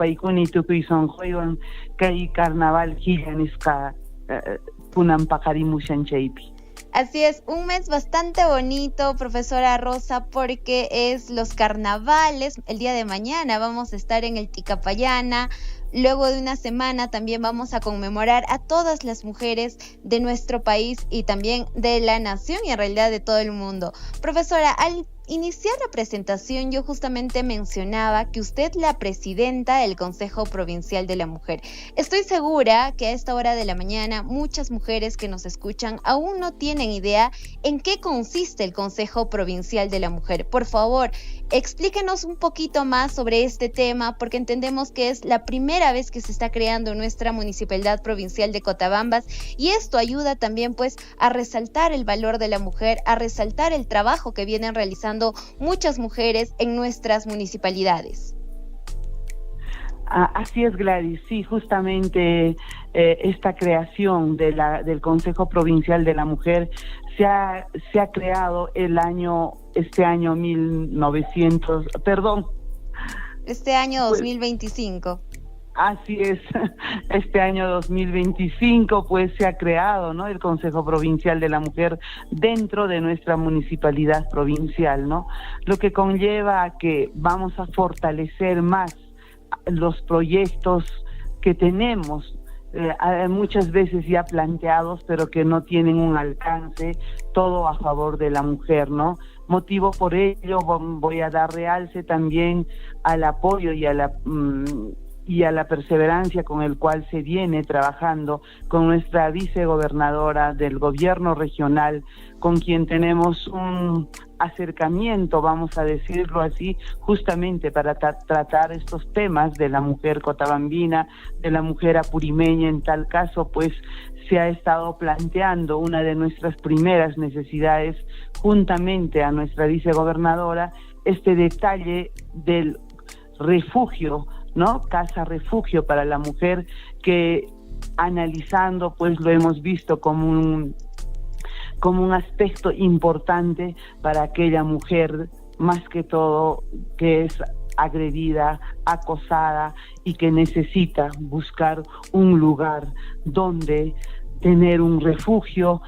paykuna tukuysunquywan kay carnaval hillanisqa kunan paqarimushan chaypi. Así es, un mes bastante bonito, profesora Rosa, porque es los carnavales. El día de mañana vamos a estar en el Ticapayana. Luego de una semana también vamos a conmemorar a todas las mujeres de nuestro país y también de la nación y en realidad de todo el mundo. Profesora, al iniciar la presentación yo justamente mencionaba que usted es la presidenta del Consejo Provincial de la Mujer. Estoy segura que a esta hora de la mañana muchas mujeres que nos escuchan aún no tienen idea en qué consiste el Consejo Provincial de la Mujer. Por favor, explíquenos un poquito más sobre este tema porque entendemos que es la primera vez que se está creando en nuestra Municipalidad Provincial de Cotabambas y esto ayuda también pues a resaltar el valor de la mujer, a resaltar el trabajo que vienen realizando muchas mujeres en nuestras municipalidades. Así es, Gladys, sí, justamente esta creación del Consejo Provincial de la Mujer se ha creado este año 2025. Así es, este año 2025 pues se ha creado, ¿no?, el Consejo Provincial de la Mujer dentro de nuestra municipalidad provincial, ¿no? Lo que conlleva a que vamos a fortalecer más los proyectos que tenemos, muchas veces ya planteados, pero que no tienen un alcance, todo a favor de la mujer, ¿no? Motivo por ello voy a dar realce también al apoyo y a la perseverancia con el cual se viene trabajando con nuestra vicegobernadora del gobierno regional, con quien tenemos un acercamiento, vamos a decirlo así, justamente para tratar estos temas de la mujer cotabambina, de la mujer apurimeña. En tal caso, pues se ha estado planteando una de nuestras primeras necesidades, juntamente a nuestra vicegobernadora, este detalle del refugio, ¿no? Casa refugio para la mujer, que analizando pues lo hemos visto como un aspecto importante para aquella mujer, más que todo, que es agredida, acosada y que necesita buscar un lugar donde tener un refugio,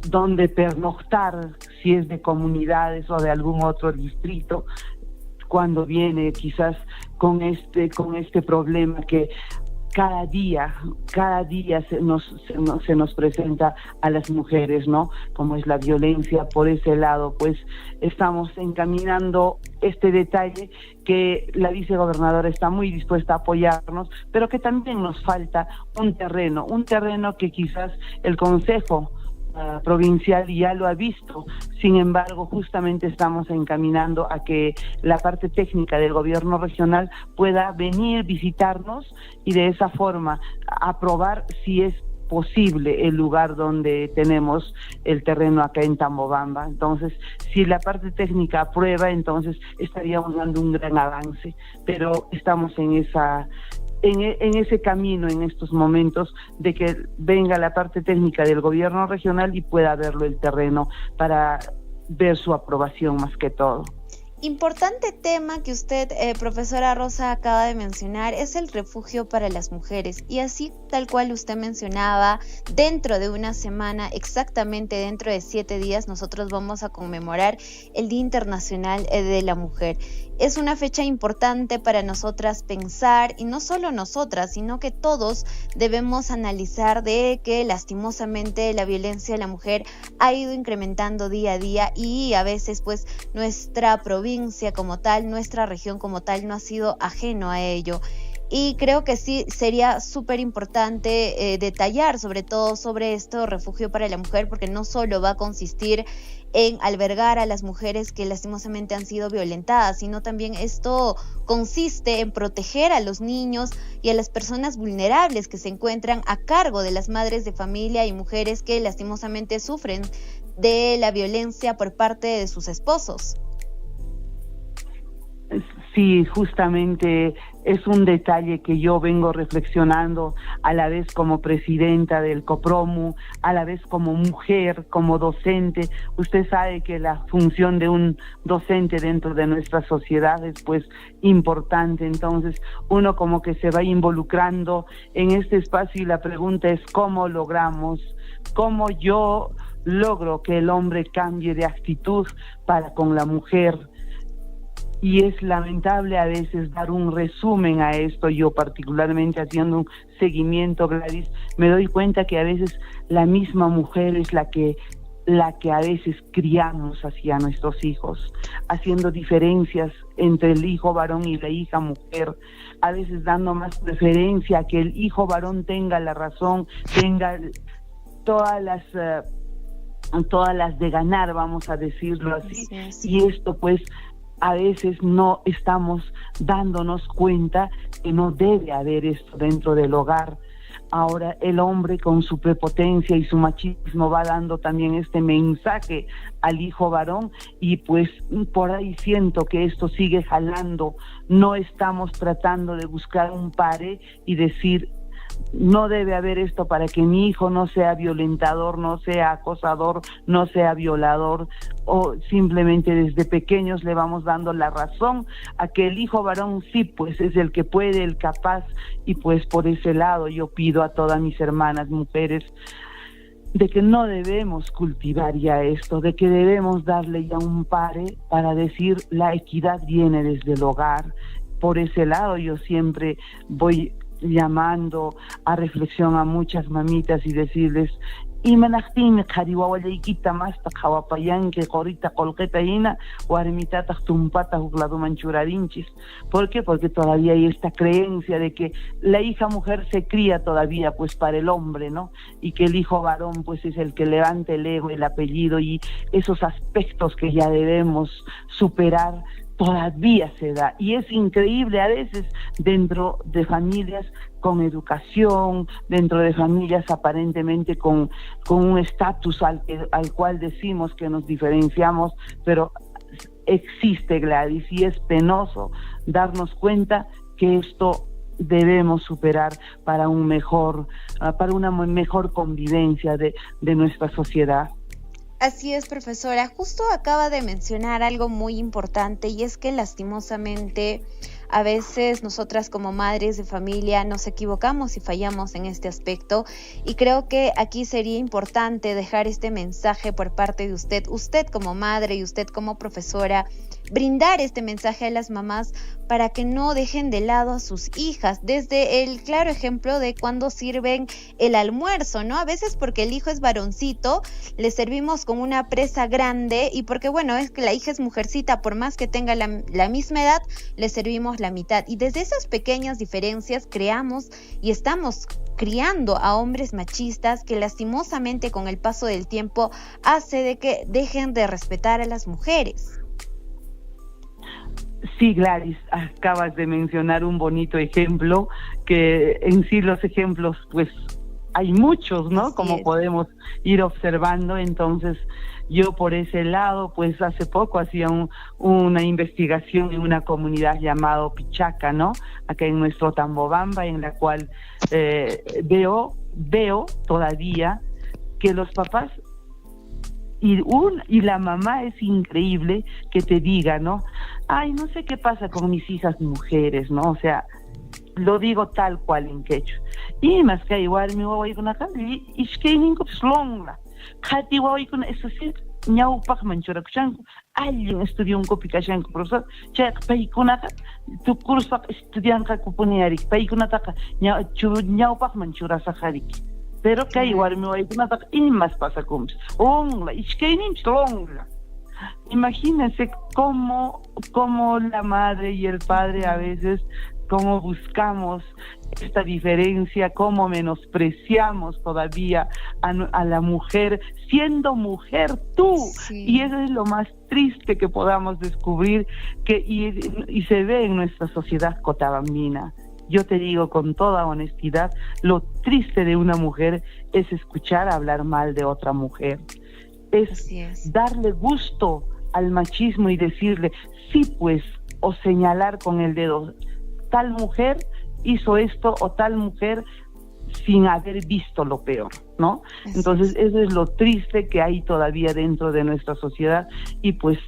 donde pernoctar, si es de comunidades o de algún otro distrito, cuando viene quizás con este problema que cada día se nos presenta a las mujeres, ¿no? Como es la violencia. Por ese lado, pues estamos encaminando este detalle que la vicegobernadora está muy dispuesta a apoyarnos, pero que también nos falta un terreno que quizás el Consejo provincial ya lo ha visto. Sin embargo, justamente estamos encaminando a que la parte técnica del gobierno regional pueda venir, visitarnos y de esa forma aprobar si es posible el lugar donde tenemos el terreno acá en Tambobamba. Entonces, si la parte técnica aprueba, entonces estaríamos dando un gran avance, pero estamos en ese camino en estos momentos de que venga la parte técnica del gobierno regional y pueda verlo el terreno para ver su aprobación más que todo. Importante tema que usted, profesora Rosa, acaba de mencionar es el refugio para las mujeres y así tal cual usted mencionaba, dentro de una semana, exactamente dentro de 7 días, nosotros vamos a conmemorar el Día Internacional de la Mujer. Es una fecha importante para nosotras pensar, y no solo nosotras, sino que todos debemos analizar de que lastimosamente la violencia a la mujer ha ido incrementando día a día y a veces pues nuestra provincia como tal, nuestra región como tal no ha sido ajeno a ello. Y creo que sí sería súper importante detallar sobre todo sobre esto, refugio para la mujer, porque no solo va a consistir en albergar a las mujeres que lastimosamente han sido violentadas, sino también esto consiste en proteger a los niños y a las personas vulnerables que se encuentran a cargo de las madres de familia y mujeres que lastimosamente sufren de la violencia por parte de sus esposos. Sí, justamente es un detalle que yo vengo reflexionando a la vez como presidenta del COPROMU, a la vez como mujer, como docente. Usted sabe que la función de un docente dentro de nuestra sociedad es pues importante, entonces uno como que se va involucrando en este espacio y la pregunta es cómo logramos, cómo yo logro que el hombre cambie de actitud para con la mujer. Y es lamentable a veces dar un resumen a esto. Yo particularmente haciendo un seguimiento, Gladys, me doy cuenta que a veces la misma mujer es la que a veces criamos hacia nuestros hijos, haciendo diferencias entre el hijo varón y la hija mujer, a veces dando más preferencia a que el hijo varón tenga la razón, tenga todas las de ganar, vamos a decirlo así, y esto pues a veces no estamos dándonos cuenta que no debe haber esto dentro del hogar. Ahora el hombre con su prepotencia y su machismo va dando también este mensaje al hijo varón y pues por ahí siento que esto sigue jalando. No estamos tratando de buscar un pare y decir no debe haber esto para que mi hijo no sea violentador, no sea acosador, no sea violador, o simplemente desde pequeños le vamos dando la razón a que el hijo varón sí, pues es el que puede, el capaz, y pues por ese lado yo pido a todas mis hermanas mujeres de que no debemos cultivar ya esto, de que debemos darle ya un pare para decir la equidad viene desde el hogar. Por ese lado yo siempre voy llamando a reflexión a muchas mamitas y decirles imanaqtimi qhariwawallaykita masta qhawapayanki qurita qolqita hina warmitataq tumpata huk ladoman churarinchis. ¿Por qué? Porque todavía hay esta creencia de que la hija mujer se cría todavía pues para el hombre, ¿no? Y que el hijo varón pues es el que levanta el ego, el apellido, y esos aspectos que ya debemos superar todavía se da, y es increíble a veces dentro de familias con educación, dentro de familias aparentemente con un estatus al cual decimos que nos diferenciamos, pero existe, Gladys, y es penoso darnos cuenta que esto debemos superar para una mejor convivencia de nuestra sociedad. Así es, profesora. Justo acaba de mencionar algo muy importante, y es que lastimosamente a veces nosotras como madres de familia nos equivocamos y fallamos en este aspecto, y creo que aquí sería importante dejar este mensaje por parte de usted como madre y usted como profesora, brindar este mensaje a las mamás para que no dejen de lado a sus hijas, desde el claro ejemplo de cuando sirven el almuerzo, ¿no? A veces porque el hijo es varoncito, le servimos con una presa grande, y porque bueno, es que la hija es mujercita, por más que tenga la misma edad, le servimos la mitad, y desde esas pequeñas diferencias creamos y estamos criando a hombres machistas que lastimosamente con el paso del tiempo hace de que dejen de respetar a las mujeres. Sí, Gladys, acabas de mencionar un bonito ejemplo, que en sí los ejemplos pues hay muchos, ¿no? Como podemos ir observando. Entonces yo por ese lado pues hace poco hacía una investigación en una comunidad llamada Pichaca, ¿no? Acá en nuestro Tambobamba, en la cual veo todavía que los papás y la mamá es increíble que te diga, ¿no? Ay, no sé qué pasa con mis hijas mujeres, ¿no? O sea, lo digo tal cual en quechua. Y más que igual mi wawaykuna y ishkayninkup slongla. Khati wawaykuna eso sí ñawpaqman churakushanku, allin estudiankupi kashanku profesor, chayqa paykunaqa tukursaq estudianqaku puniyarik, paykunataqa ñawpaqman churasaqariki. Pero kay warmi waykunataqa imas pasakumpis ongla ishkayninchis longla. Imagínense cómo la madre y el padre a veces, cómo buscamos esta diferencia, cómo menospreciamos todavía a la mujer, siendo mujer tú. Sí. Y eso es lo más triste que podamos descubrir, y se ve en nuestra sociedad cotabambina. Yo te digo con toda honestidad, lo triste de una mujer es escuchar hablar mal de otra mujer. Es darle gusto al machismo y decirle, sí pues, o señalar con el dedo, tal mujer hizo esto o tal mujer sin haber visto lo peor, ¿no? Entonces eso es lo triste que hay todavía dentro de nuestra sociedad, y pues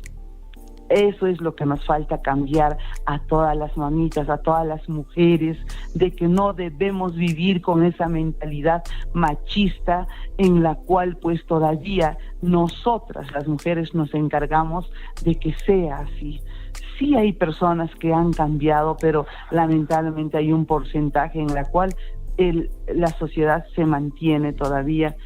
eso es lo que nos falta cambiar a todas las mamitas, a todas las mujeres, de que no debemos vivir con esa mentalidad machista en la cual pues todavía nosotras las mujeres nos encargamos de que sea así. Sí hay personas que han cambiado, pero lamentablemente hay un porcentaje en la cual la sociedad se mantiene todavía,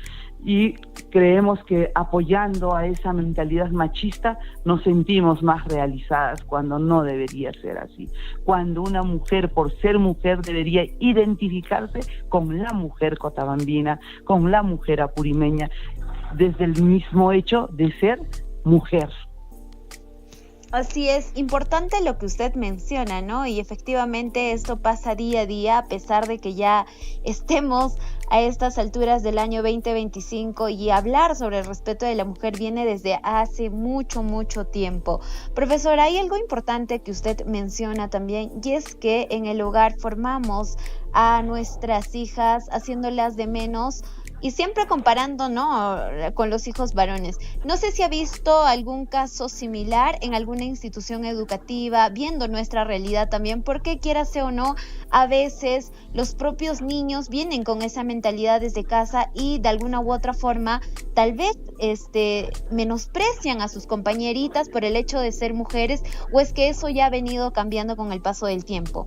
y creemos que apoyando a esa mentalidad machista nos sentimos más realizadas, cuando no debería ser así. Cuando una mujer, por ser mujer, debería identificarse con la mujer cotabambina, con la mujer apurimeña, desde el mismo hecho de ser mujer. Así es, importante lo que usted menciona, ¿no? Y efectivamente esto pasa día a día, a pesar de que ya estemos a estas alturas del año 2025, y hablar sobre el respeto de la mujer viene desde hace mucho, mucho tiempo. Profesora, hay algo importante que usted menciona también, y es que en el hogar formamos a nuestras hijas haciéndolas de menos, y siempre comparando, ¿no?, con los hijos varones. No sé si ha visto algún caso similar en alguna institución educativa, viendo nuestra realidad también, porque quierase o no, a veces los propios niños vienen con esa mentalidad desde casa y de alguna u otra forma tal vez menosprecian a sus compañeritas por el hecho de ser mujeres, o es que eso ya ha venido cambiando con el paso del tiempo.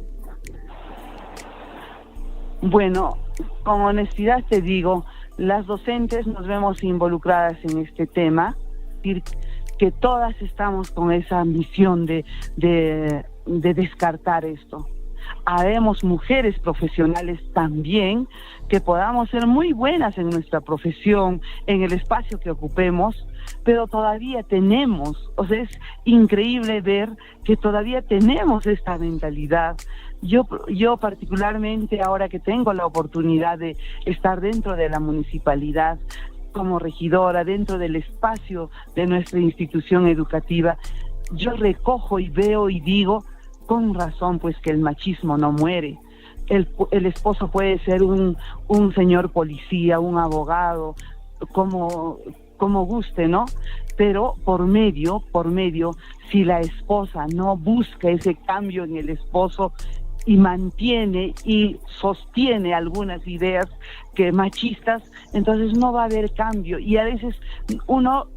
Bueno, con honestidad te digo, las docentes nos vemos involucradas en este tema, que todas estamos con esa misión de descartar esto. Habemos mujeres profesionales también que podamos ser muy buenas en nuestra profesión, en el espacio que ocupemos, pero todavía tenemos, o sea, es increíble ver que todavía tenemos esta mentalidad. Yo particularmente, ahora que tengo la oportunidad de estar dentro de la municipalidad como regidora, dentro del espacio de nuestra institución educativa, yo recojo y veo y digo, con razón, pues que el machismo no muere. El esposo puede ser un señor policía, un abogado, como guste, ¿no? Pero por medio, si la esposa no busca ese cambio en el esposo y mantiene y sostiene algunas ideas que machistas, entonces no va a haber cambio. Y a veces uno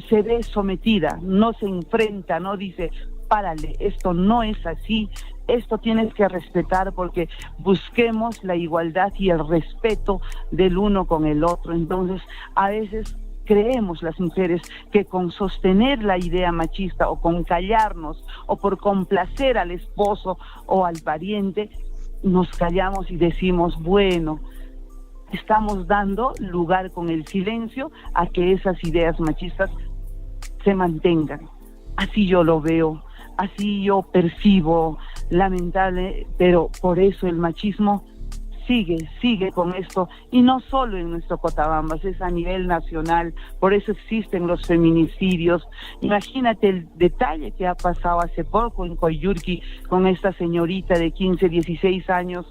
se ve sometida, no se enfrenta, no dice, párale, esto no es así, esto tienes que respetar, porque busquemos la igualdad y el respeto del uno con el otro. Entonces, a veces creemos las mujeres que con sostener la idea machista o con callarnos o por complacer al esposo o al pariente, nos callamos y decimos, bueno, estamos dando lugar con el silencio a que esas ideas machistas se mantengan. Así yo lo veo, así yo percibo, lamentable, pero por eso el machismo sigue con esto, y no solo en nuestro Cotabambas, es a nivel nacional. Por eso existen los feminicidios. Imagínate el detalle que ha pasado hace poco en Coyurqui con esta señorita de 15, 16 años,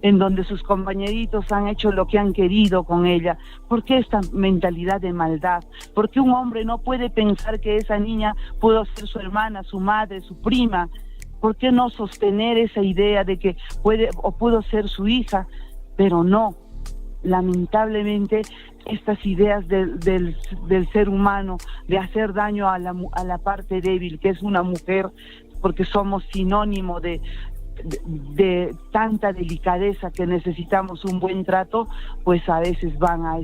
en donde sus compañeritos han hecho lo que han querido con ella. ¿Por qué esta mentalidad de maldad? ¿Por qué un hombre no puede pensar que esa niña pudo ser su hermana, su madre, su prima? ¿Por qué no sostener esa idea de que puede o pudo ser su hija? Pero no, lamentablemente estas ideas del ser humano, de hacer daño a la parte débil, que es una mujer, porque somos sinónimo de tanta delicadeza que necesitamos un buen trato, pues a veces van a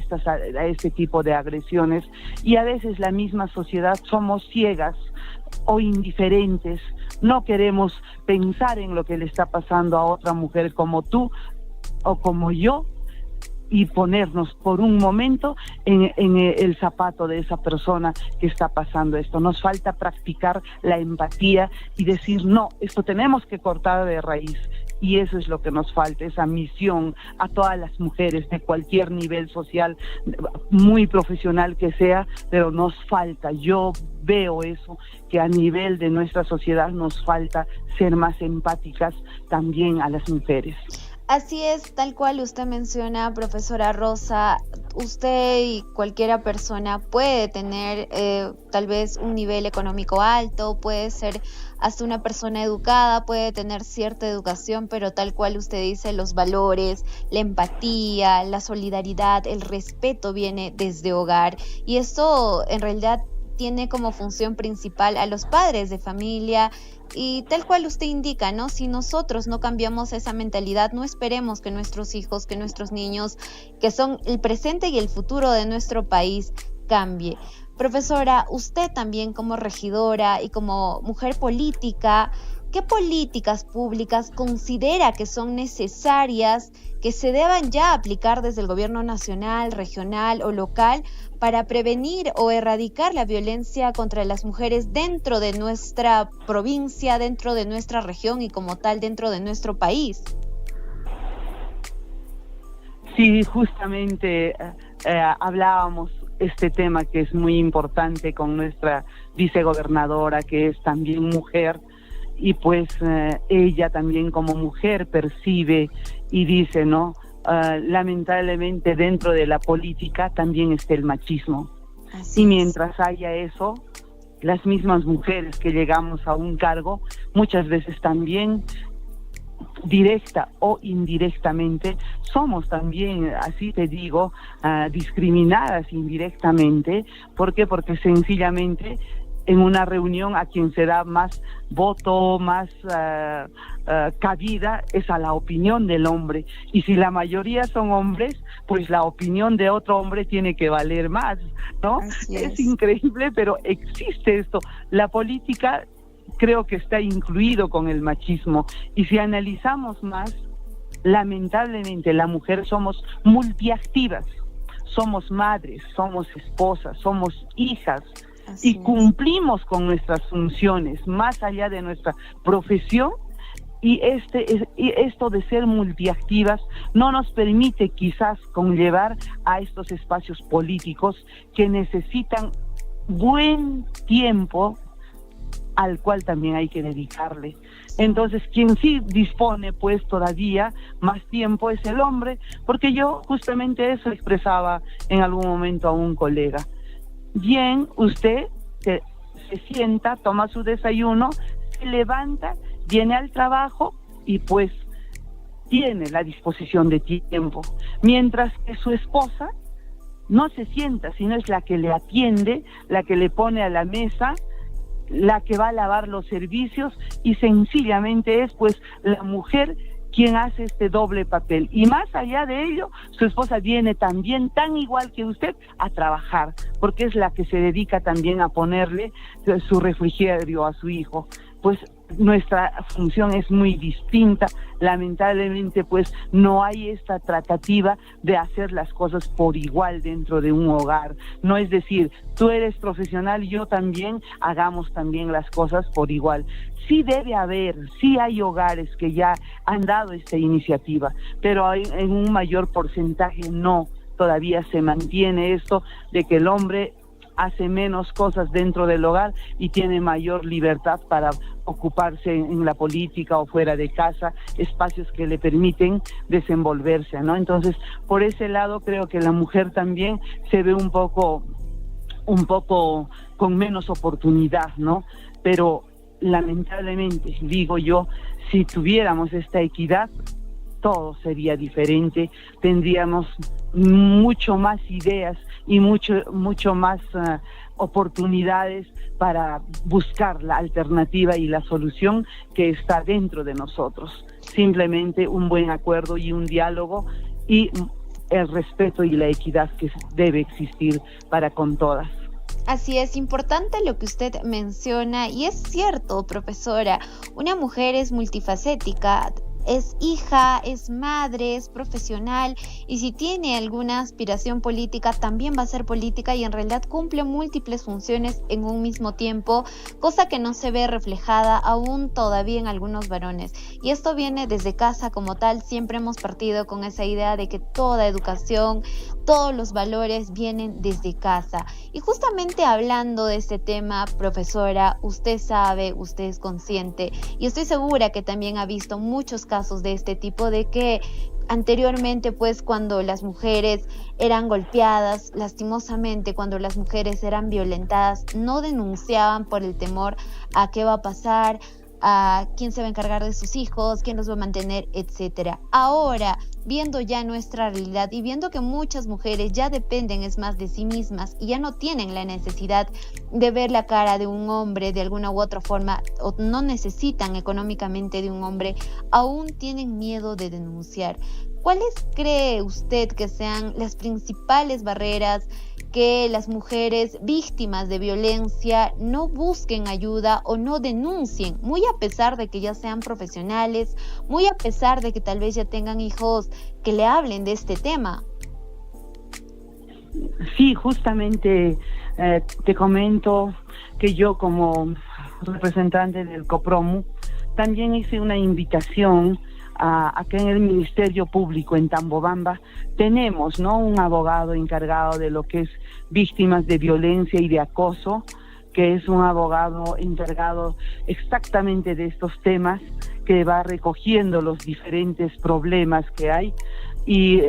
este tipo de agresiones, y a veces la misma sociedad somos ciegas o indiferentes, no queremos pensar en lo que le está pasando a otra mujer como tú o como yo, y ponernos por un momento en el zapato de esa persona que está pasando esto. Nos falta practicar la empatía y decir, no, esto tenemos que cortar de raíz y eso es lo que nos falta, esa misión a todas las mujeres de cualquier nivel social, muy profesional que sea, pero nos falta, yo veo eso, que a nivel de nuestra sociedad nos falta ser más empáticas también a las mujeres. Así es, tal cual usted menciona, profesora Rosa, usted y cualquiera persona puede tener tal vez un nivel económico alto, puede ser hasta una persona educada, puede tener cierta educación, pero tal cual usted dice, los valores, la empatía, la solidaridad, el respeto viene desde hogar, y esto en realidad tiene como función principal a los padres de familia. Y tal cual usted indica, ¿no? Si nosotros no cambiamos esa mentalidad, no esperemos que nuestros hijos, que nuestros niños, que son el presente y el futuro de nuestro país, cambie. Profesora, usted también como regidora y como mujer política, ¿qué políticas públicas considera que son necesarias, que se deban ya aplicar desde el gobierno nacional, regional o local para prevenir o erradicar la violencia contra las mujeres dentro de nuestra provincia, dentro de nuestra región y como tal dentro de nuestro país? Sí, justamente hablábamos este tema que es muy importante con nuestra vicegobernadora, que es también mujer, y pues ella también como mujer percibe y dice, ¿no? Lamentablemente dentro de la política también está el machismo. Y mientras haya eso, las mismas mujeres que llegamos a un cargo, muchas veces también, directa o indirectamente, somos también, así te digo, discriminadas indirectamente. ¿Por qué? Porque sencillamente en una reunión a quien se da más voto, más cabida es a la opinión del hombre, y si la mayoría son hombres, pues la opinión de otro hombre tiene que valer más, ¿no? Es increíble, pero existe esto. La política creo que está incluido con el machismo, y si analizamos más, lamentablemente la mujer somos multiactivas, somos madres, somos esposas, somos hijas, y cumplimos con nuestras funciones más allá de nuestra profesión, y esto de ser multiactivas no nos permite quizás conllevar a estos espacios políticos que necesitan buen tiempo al cual también hay que dedicarle. Entonces, quien sí dispone pues todavía más tiempo es el hombre, porque yo justamente eso expresaba en algún momento a un colega. Bien, usted se sienta, toma su desayuno, se levanta, viene al trabajo y pues tiene la disposición de tiempo, mientras que su esposa no se sienta, sino es la que le atiende, la que le pone a la mesa, la que va a lavar los servicios, y sencillamente es pues la mujer quien hace este doble papel. Y más allá de ello, su esposa viene también, tan igual que usted, a trabajar, porque es la que se dedica también a ponerle su refrigerio a su hijo. Pues nuestra función es muy distinta. Lamentablemente pues no hay esta tratativa de hacer las cosas por igual dentro de un hogar. No es decir, tú eres profesional, yo también, hagamos también las cosas por igual. Sí debe haber, sí hay hogares que ya han dado esta iniciativa, pero en un mayor porcentaje no. Todavía se mantiene esto de que el hombre hace menos cosas dentro del hogar y tiene mayor libertad para ocuparse en la política o fuera de casa, espacios que le permiten desenvolverse, ¿no? Entonces, por ese lado creo que la mujer también se ve un poco con menos oportunidad, ¿no? Pero lamentablemente, digo yo, si tuviéramos esta equidad, todo sería diferente, tendríamos mucho más ideas y mucho más oportunidades para buscar la alternativa y la solución que está dentro de nosotros. Simplemente un buen acuerdo y un diálogo y el respeto y la equidad que debe existir para con todas. Así es, importante lo que usted menciona, y es cierto, profesora, una mujer es multifacética, es hija, es madre, es profesional, y si tiene alguna aspiración política, también va a ser política y en realidad cumple múltiples funciones en un mismo tiempo, cosa que no se ve reflejada aún todavía en algunos varones. Y esto viene desde casa como tal. Siempre hemos partido con esa idea de que toda educación, todos los valores vienen desde casa. Y justamente hablando de este tema, profesora, usted sabe, usted es consciente, y estoy segura que también ha visto muchos casos de este tipo, de que anteriormente, pues, cuando las mujeres eran golpeadas, lastimosamente, cuando las mujeres eran violentadas, no denunciaban por el temor a qué va a pasar, a quién se va a encargar de sus hijos, quién los va a mantener, etcétera. Ahora, viendo ya nuestra realidad y viendo que muchas mujeres ya dependen, es más, de sí mismas y ya no tienen la necesidad de ver la cara de un hombre de alguna u otra forma, o no necesitan económicamente de un hombre, aún tienen miedo de denunciar. ¿Cuáles cree usted que sean las principales barreras que las mujeres víctimas de violencia no busquen ayuda o no denuncien, muy a pesar de que ya sean profesionales, muy a pesar de que tal vez ya tengan hijos que le hablen de este tema? Sí, justamente te comento que yo, como representante del COPROMU, también hice una invitación a que en el Ministerio Público en Tambobamba tenemos, ¿no?, un abogado encargado de lo que es víctimas de violencia y de acoso, que es un abogado encargado exactamente de estos temas, que va recogiendo los diferentes problemas que hay, y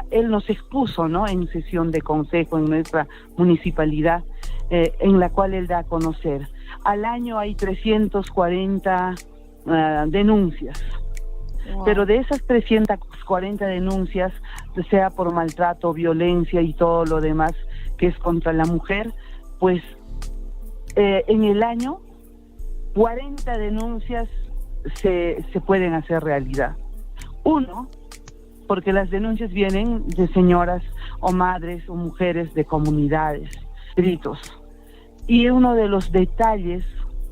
él nos expuso, ¿no?, en sesión de consejo en nuestra municipalidad, en la cual él da a conocer. Al año hay 340 denuncias. Wow. Pero de esas 340 denuncias, sea por maltrato, violencia y todo lo demás que es contra la mujer, pues en el año 40 denuncias se pueden hacer realidad. Uno, porque las denuncias vienen de señoras o madres o mujeres de comunidades, gritos. Y uno de los detalles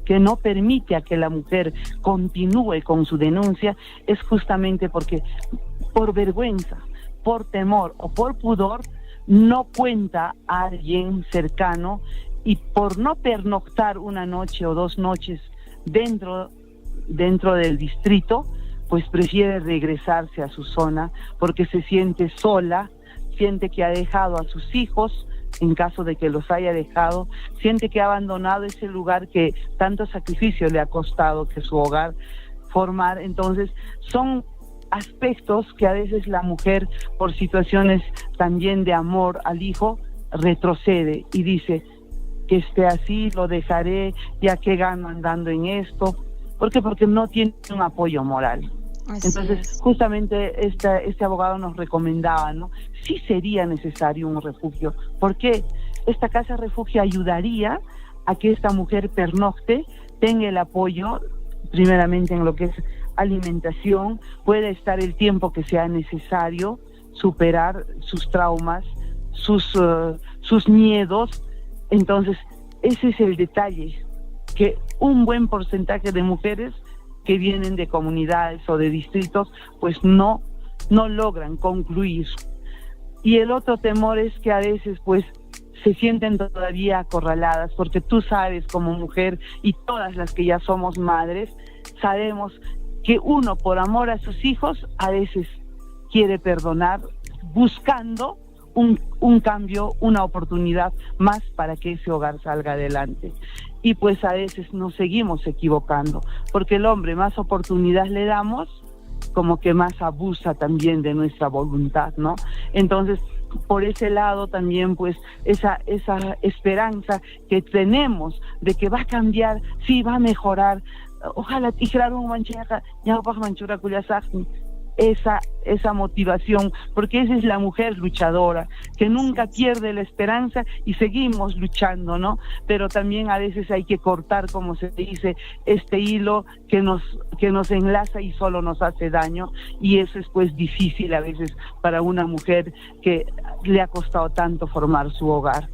que no permite a que la mujer continúe con su denuncia es justamente porque por vergüenza, por temor o por pudor no cuenta a alguien cercano, y por no pernoctar una noche o 2 noches dentro del distrito, pues prefiere regresarse a su zona porque se siente sola, siente que ha dejado a sus hijos, en caso de que los haya dejado, siente que ha abandonado ese lugar que tanto sacrificio le ha costado, que su hogar formar. Entonces son aspectos que a veces la mujer, por situaciones también de amor al hijo, retrocede y dice que esté así, lo dejaré, ya que gano andando en esto. ¿Por qué? Porque no tiene un apoyo moral. Así Entonces, es. Justamente este abogado nos recomendaba, ¿no? Sí sería necesario un refugio. ¿Por qué? Esta casa refugio ayudaría a que esta mujer pernocte, tenga el apoyo, primeramente en lo que es alimentación, pueda estar el tiempo que sea necesario, superar sus traumas, sus miedos. Entonces, ese es el detalle, que un buen porcentaje de mujeres que vienen de comunidades o de distritos, pues no logran concluir. Y el otro temor es que a veces pues se sienten todavía acorraladas, porque tú sabes como mujer, y todas las que ya somos madres, sabemos que uno por amor a sus hijos a veces quiere perdonar, buscando un cambio, una oportunidad más para que ese hogar salga adelante. Y pues a veces nos seguimos equivocando, porque el hombre más oportunidad le damos, como que más abusa también de nuestra voluntad, ¿no? Entonces, por ese lado también, pues, esa esperanza que tenemos de que va a cambiar, sí, va a mejorar. Ojalá un manchera, ya manchura esa motivación, porque esa es la mujer luchadora, que nunca pierde la esperanza y seguimos luchando, ¿no? Pero también a veces hay que cortar, como se dice, este hilo que nos enlaza y solo nos hace daño, y eso es pues difícil a veces para una mujer que le ha costado tanto formar su hogar.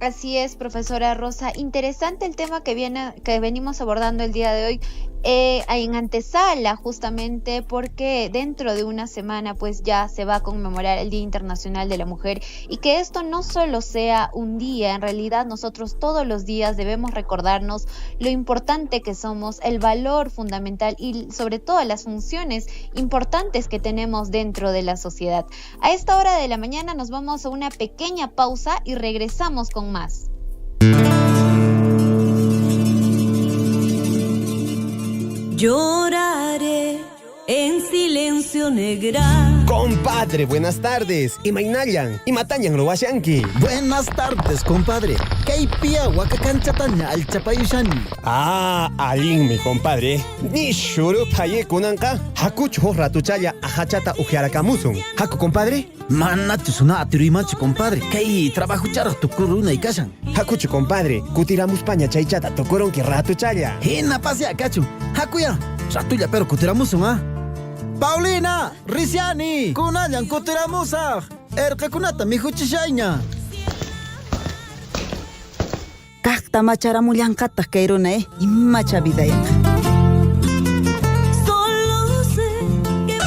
Así es, profesora Rosa. Interesante el tema que venimos abordando el día de hoy. en antesala justamente porque dentro de una semana pues ya se va a conmemorar el Día Internacional de la Mujer, y que esto no solo sea un día, en realidad nosotros todos los días debemos recordarnos lo importante que somos, el valor fundamental y sobre todo las funciones importantes que tenemos dentro de la sociedad. A esta hora de la mañana nos vamos a una pequeña pausa y regresamos con más. Lloraré en silencio negra. Compadre, buenas tardes. Imainayan, imatañan lo washanki. Buenas tardes, compadre. Kaipia wakakanchataña al chapayushani. Alin, mi compadre. Ni shuru paye kunanka. Hakucho ratuchaya ahachata ujiarakamusun. Haku, compadre. Manachu suna atirimachu, compadre. Kay trabajo chara tukuruna y kashan. Hakucho, compadre. Kutiramus paña chaychata tokoron que ratuchaya. Hina pasea, cachu. Hakuya. Ratuya pero kutiramusun, Paulina, Risiani, kunayan kutiramusa. Erkakunata mijuchishayña. Kakta machara mulyankata kairuna, Imacha vidaya. Solo sé que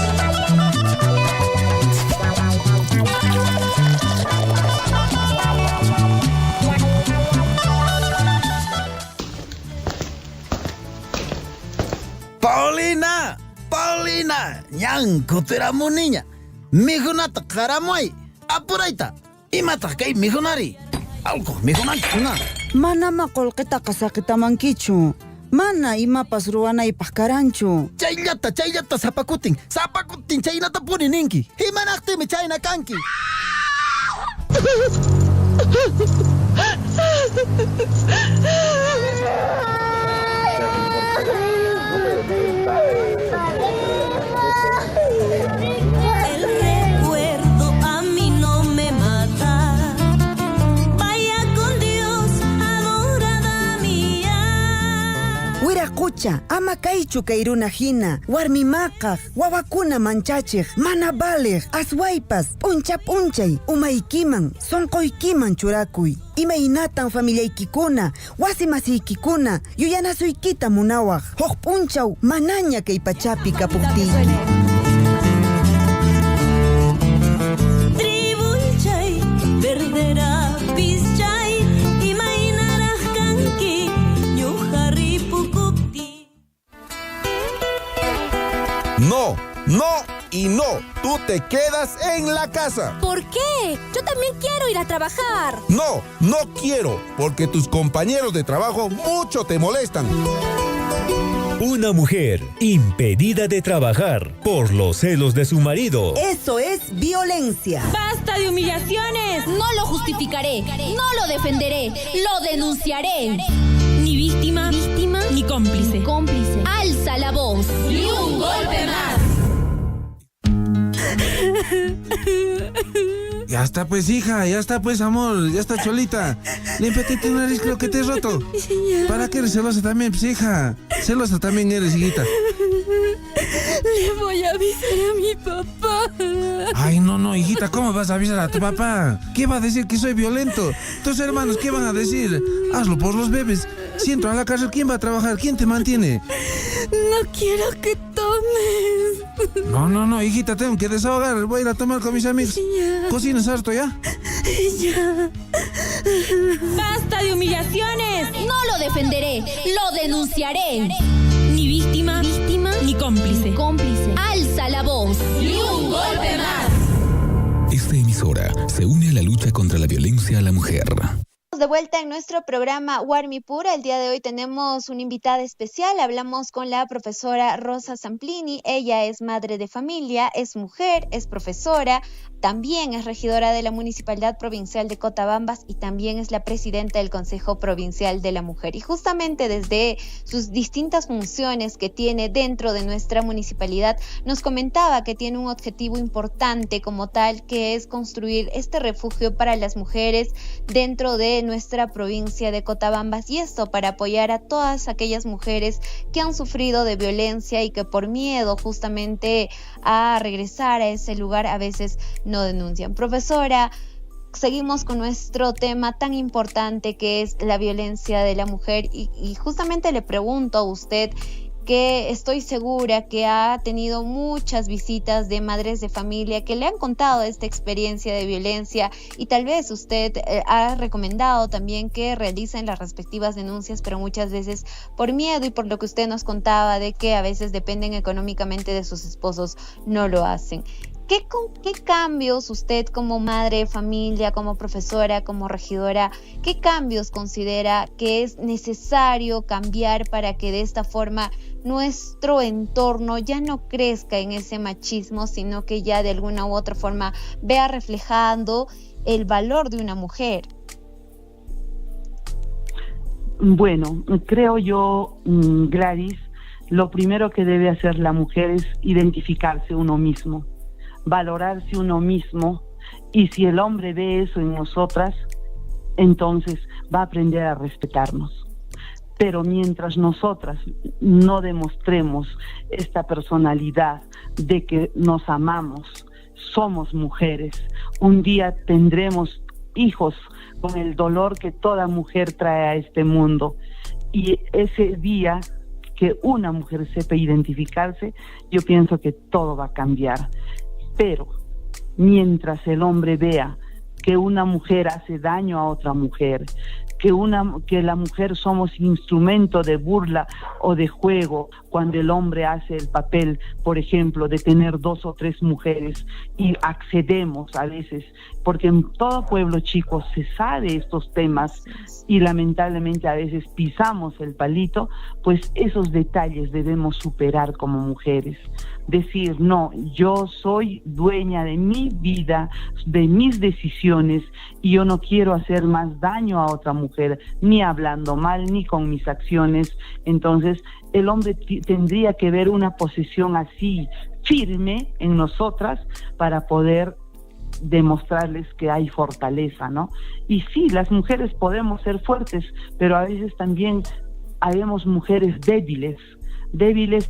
Paulina, ñan kutiramu niña. Mijunata karamoy. Apuraita. Imata kay mijunari. Alko mijunakuna. Mana makolqita qasaqitamankichu. Mana imapas ruwanaypaq karanchu. Chayllata zapakutin chaynata punininki. Himanaqtimi chayna kanki. el recuerdo a mí no me mata. Vaya con Dios, adorada mía. Wiraqucha, ama kaychu kayruna hina. Warmi maqaq, wawakuna manchachiq, mana baliq, aswaypas, p'unchay, umaykiman, sonqoykiman churakuy. Imaynatan familiaykikuna, wasi masiykikuna, yuyanasuykita munawaq. Huk p'unchaw manaña kay pachapi kapuqtiyki. Tribuychay, perderá pischay, imaynaraq kanki, ñuqarri pukupti. No, no y no. Tú te quedas en la casa. ¿Por qué? Yo también quiero ir a trabajar. No, no quiero, porque tus compañeros de trabajo mucho te molestan. Una mujer impedida de trabajar por los celos de su marido. Eso es violencia. ¡Basta de humillaciones! No lo justificaré, no lo defenderé, lo denunciaré. Ni víctima, ni cómplice. Alza la voz. Ni un golpe más. Ya está pues, hija, ya está pues, amor, ya está cholita. Límpiate tu nariz, lo que te he roto. ¿Para qué eres celosa también, pues, hija? Celosa también eres, hijita. Le voy a avisar a mi papá. Ay, no, hijita, ¿cómo vas a avisar a tu papá? ¿Qué va a decir que soy violento? Tus hermanos, ¿qué van a decir? Hazlo por los bebés. Si entro a la cárcel, ¿quién va a trabajar? ¿Quién te mantiene? No quiero que tomes. No, hijita, tengo que desahogar. Voy a ir a tomar con mis amigos. Ya. ¿Cocinas harto ya? Ya. ¡Basta de humillaciones! No lo defenderé, lo denunciaré. Ni víctima, ni cómplice. Alza la voz. Ni un golpe más. Esta emisora se une a la lucha contra la violencia a la mujer. De vuelta en nuestro programa Warmi Pura. El día de hoy tenemos una invitada especial. Hablamos con la profesora Rosa Zamplini. Ella es madre de familia, es mujer, es profesora, también es regidora de la Municipalidad Provincial de Cotabambas y también es la presidenta del Consejo Provincial de la Mujer. Y justamente desde sus distintas funciones que tiene dentro de nuestra municipalidad, nos comentaba que tiene un objetivo importante como tal, que es construir este refugio para las mujeres dentro de nuestra provincia de Cotabambas, y esto para apoyar a todas aquellas mujeres que han sufrido de violencia y que por miedo justamente a regresar a ese lugar a veces no denuncian. Profesora, seguimos con nuestro tema tan importante que es la violencia de la mujer y justamente le pregunto a usted, que estoy segura que ha tenido muchas visitas de madres de familia que le han contado esta experiencia de violencia, y tal vez usted ha recomendado también que realicen las respectivas denuncias, pero muchas veces por miedo y por lo que usted nos contaba de que a veces dependen económicamente de sus esposos, no lo hacen. ¿Qué cambios usted como madre de familia, como profesora, como regidora, qué cambios considera que es necesario cambiar para que de esta forma nuestro entorno ya no crezca en ese machismo, sino que ya de alguna u otra forma vea reflejando el valor de una mujer? Bueno, creo yo, Gladys, lo primero que debe hacer la mujer es identificarse uno mismo, valorarse uno mismo, y si el hombre ve eso en nosotras, entonces va a aprender a respetarnos. Pero mientras nosotras no demostremos esta personalidad de que nos amamos, somos mujeres, un día tendremos hijos con el dolor que toda mujer trae a este mundo, y ese día que una mujer sepa identificarse, yo pienso que todo va a cambiar. Pero mientras el hombre vea que una mujer hace daño a otra mujer, que la mujer somos instrumento de burla o de juego, cuando el hombre hace el papel, por ejemplo, de tener 2 o 3 mujeres, y accedemos a veces, porque en todo pueblo chico se sabe estos temas y lamentablemente a veces pisamos el palito, pues esos detalles debemos superar como mujeres. Decir, no, yo soy dueña de mi vida, de mis decisiones, y yo no quiero hacer más daño a otra mujer, ni hablando mal, ni con mis acciones. Entonces, el hombre tendría que ver una posición así, firme en nosotras, para poder demostrarles que hay fortaleza, ¿no? Y sí, las mujeres podemos ser fuertes, pero a veces también habemos mujeres débiles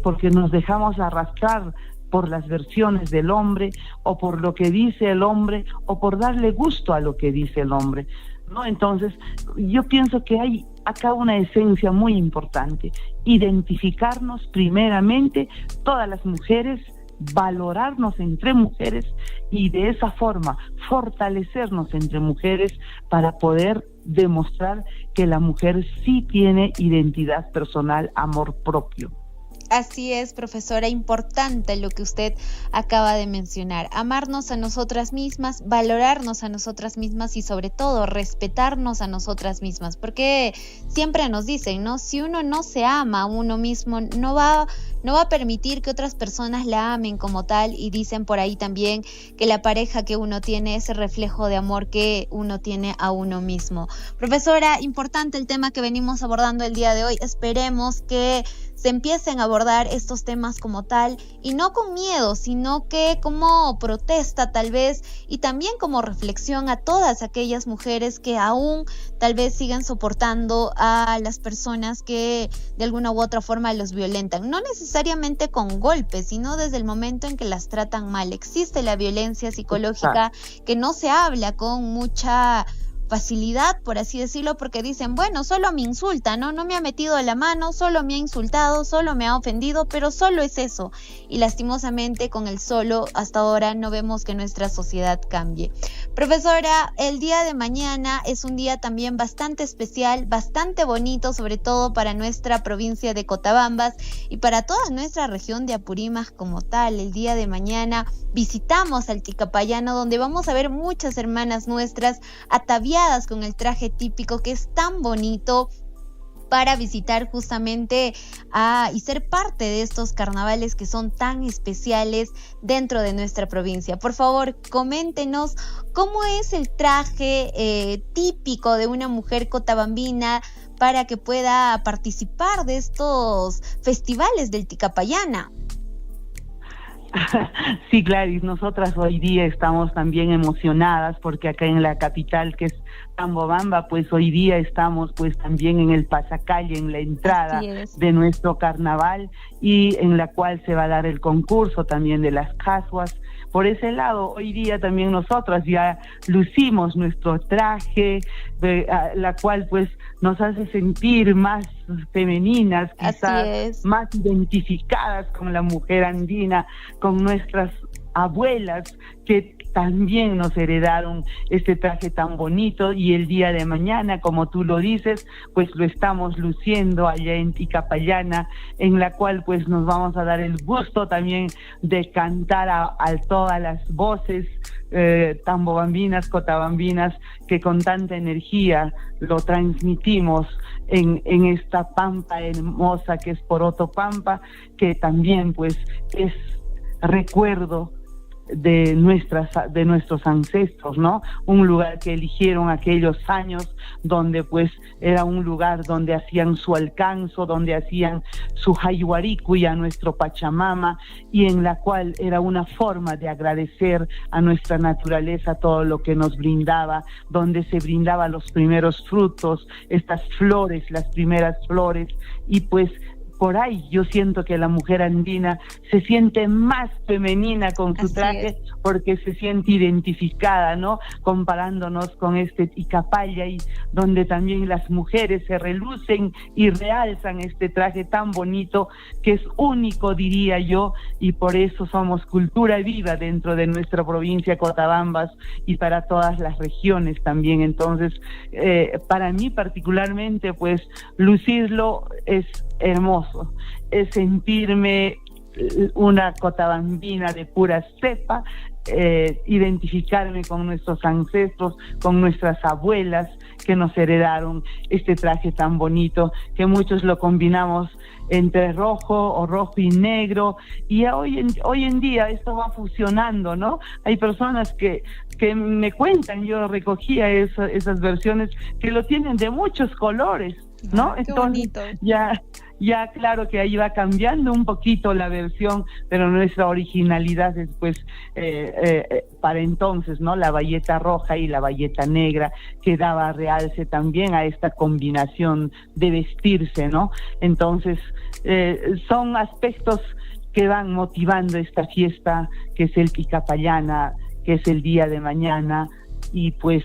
porque nos dejamos arrastrar por las versiones del hombre, o por lo que dice el hombre, o por darle gusto a lo que dice el hombre, ¿no? Entonces, yo pienso que hay acá una esencia muy importante: identificarnos primeramente todas las mujeres, valorarnos entre mujeres, y de esa forma fortalecernos entre mujeres para poder demostrar que la mujer sí tiene identidad personal, amor propio. Así es, profesora, importante lo que usted acaba de mencionar. Amarnos a nosotras mismas, valorarnos a nosotras mismas y sobre todo respetarnos a nosotras mismas, porque siempre nos dicen, ¿no? Si uno no se ama a uno mismo, no va a permitir que otras personas la amen como tal, y dicen por ahí también que la pareja que uno tiene es el reflejo de amor que uno tiene a uno mismo. Profesora, importante el tema que venimos abordando el día de hoy. Esperemos que se empiecen a abordar estos temas como tal, y no con miedo, sino que como protesta tal vez, y también como reflexión a todas aquellas mujeres que aún tal vez sigan soportando a las personas que de alguna u otra forma los violentan, no necesariamente con golpes, sino desde el momento en que las tratan mal. Existe la violencia psicológica que no se habla con mucha facilidad, por así decirlo, porque dicen, bueno, solo me insulta, no me ha metido la mano, solo me ha insultado, solo me ha ofendido, pero solo es eso. Y lastimosamente con el solo hasta ahora no vemos que nuestra sociedad cambie. Profesora, el día de mañana es un día también bastante especial, bastante bonito, sobre todo para nuestra provincia de Cotabambas y para toda nuestra región de Apurímac como tal. El día de mañana visitamos al Ticapayano, donde vamos a ver muchas hermanas nuestras ataviadas con el traje típico que es tan bonito, para visitar justamente y ser parte de estos carnavales que son tan especiales dentro de nuestra provincia. Por favor, coméntenos cómo es el traje típico de una mujer cotabambina para que pueda participar de estos festivales del Ticapayana. Sí, Gladys, nosotras hoy día estamos también emocionadas porque acá en la capital, que es Tambobamba, pues hoy día estamos pues también en el pasacalle, en la entrada de nuestro carnaval, y en la cual se va a dar el concurso también de las casuas. Por ese lado, hoy día también nosotras ya lucimos nuestro traje, la cual pues nos hace sentir más femeninas, quizás más identificadas con la mujer andina, con nuestras abuelas que también nos heredaron este traje tan bonito, y el día de mañana, como tú lo dices, pues lo estamos luciendo allá en Ticapayana, en la cual pues nos vamos a dar el gusto también de cantar a todas las voces tambobambinas, cotabambinas, que con tanta energía lo transmitimos en esta pampa hermosa que es Poroto Pampa, que también pues es recuerdo de nuestros ancestros, ¿no? Un lugar que eligieron aquellos años, donde pues era un lugar donde hacían su alcanzo, donde hacían su hayuaricuy a nuestro Pachamama, y en la cual era una forma de agradecer a nuestra naturaleza todo lo que nos brindaba, donde se brindaba los primeros frutos, estas flores, las primeras flores, y pues por ahí yo siento que la mujer andina se siente más femenina con su traje, porque se siente identificada, ¿no? Comparándonos con este Ticapaya, y donde también las mujeres se relucen y realzan este traje tan bonito, que es único, diría yo, y por eso somos cultura viva dentro de nuestra provincia Cotabambas y para todas las regiones también. Entonces, para mí particularmente, pues lucirlo es hermoso, es sentirme una cotabambina de pura cepa, identificarme con nuestros ancestros, con nuestras abuelas que nos heredaron este traje tan bonito, que muchos lo combinamos entre rojo o rojo y negro, y hoy en día esto va fusionando, ¿no? Hay personas que me cuentan, yo recogía esas versiones, que lo tienen de muchos colores, ¿no? Entonces ya claro que ahí va cambiando un poquito la versión, pero nuestra originalidad es pues para entonces, ¿no? La bayeta roja y la bayeta negra, que daba realce también a esta combinación de vestirse, ¿no? Entonces son aspectos que van motivando esta fiesta, que es el Ticapayana, que es el día de mañana, y pues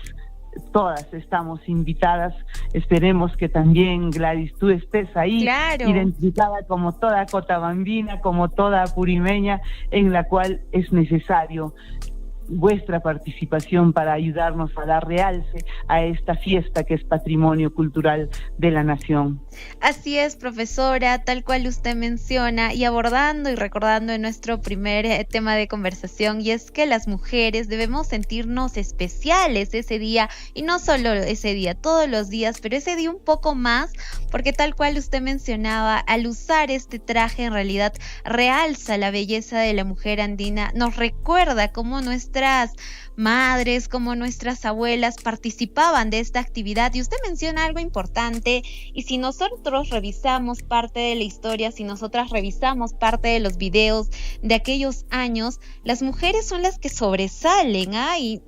todas estamos invitadas. Esperemos que también, Gladys, tú estés ahí, identificada como toda cotabambina, como toda purimeña, en la cual es necesario vuestra participación para ayudarnos a dar realce a esta fiesta que es patrimonio cultural de la nación. Así es, profesora, tal cual usted menciona, y abordando y recordando en nuestro primer tema de conversación, y es que las mujeres debemos sentirnos especiales ese día, y no solo ese día, todos los días, pero ese día un poco más, porque tal cual usted mencionaba, al usar este traje en realidad realza la belleza de la mujer andina, nos recuerda cómo nuestras madres, como nuestras abuelas participaban de esta actividad. Y usted menciona algo importante, y si nosotros revisamos parte de la historia, si nosotras revisamos parte de los videos de aquellos años, las mujeres son las que sobresalen, y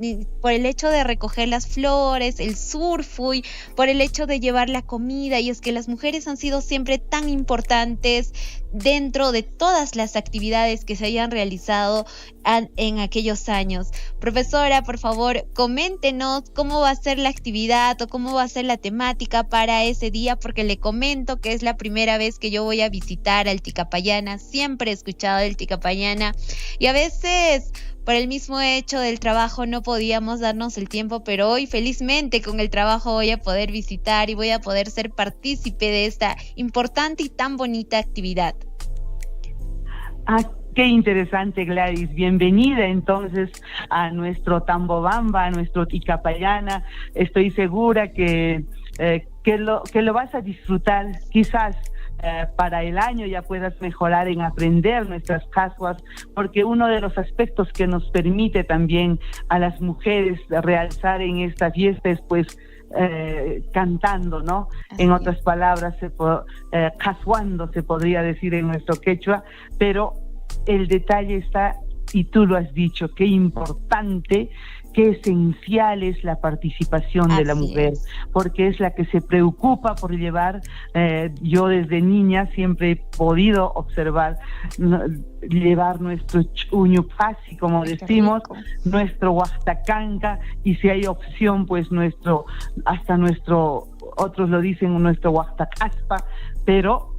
por el hecho de recoger las flores, el surfuy, por el hecho de llevar la comida, y es que las mujeres han sido siempre tan importantes dentro de todas las actividades que se hayan realizado en aquellos años. Profesora, por favor, coméntenos cómo va a ser la actividad o cómo va a ser la temática para ese día, porque le comento que es la primera vez que yo voy a visitar al Ticapayana. Siempre he escuchado del Ticapayana, y a veces por el mismo hecho del trabajo no podíamos darnos el tiempo, pero hoy felizmente con el trabajo voy a poder visitar y voy a poder ser partícipe de esta importante y tan bonita actividad. Qué interesante, Gladys. Bienvenida entonces a nuestro Tambobamba, a nuestro Ticapayana. Estoy segura que lo vas a disfrutar. Quizás para el año ya puedas mejorar en aprender nuestras casas, porque uno de los aspectos que nos permite también a las mujeres realzar en esta fiesta es pues cantando, ¿no? En otras palabras, casuando se podría decir en nuestro quechua, pero el detalle está, y tú lo has dicho, qué importante, qué esencial es la participación de la mujer, porque es la que se preocupa por llevar. Yo desde niña siempre he podido observar llevar nuestro uñupasi, como decimos, nuestro huastacanca, y si hay opción, pues otros lo dicen, nuestro huastacaspa, pero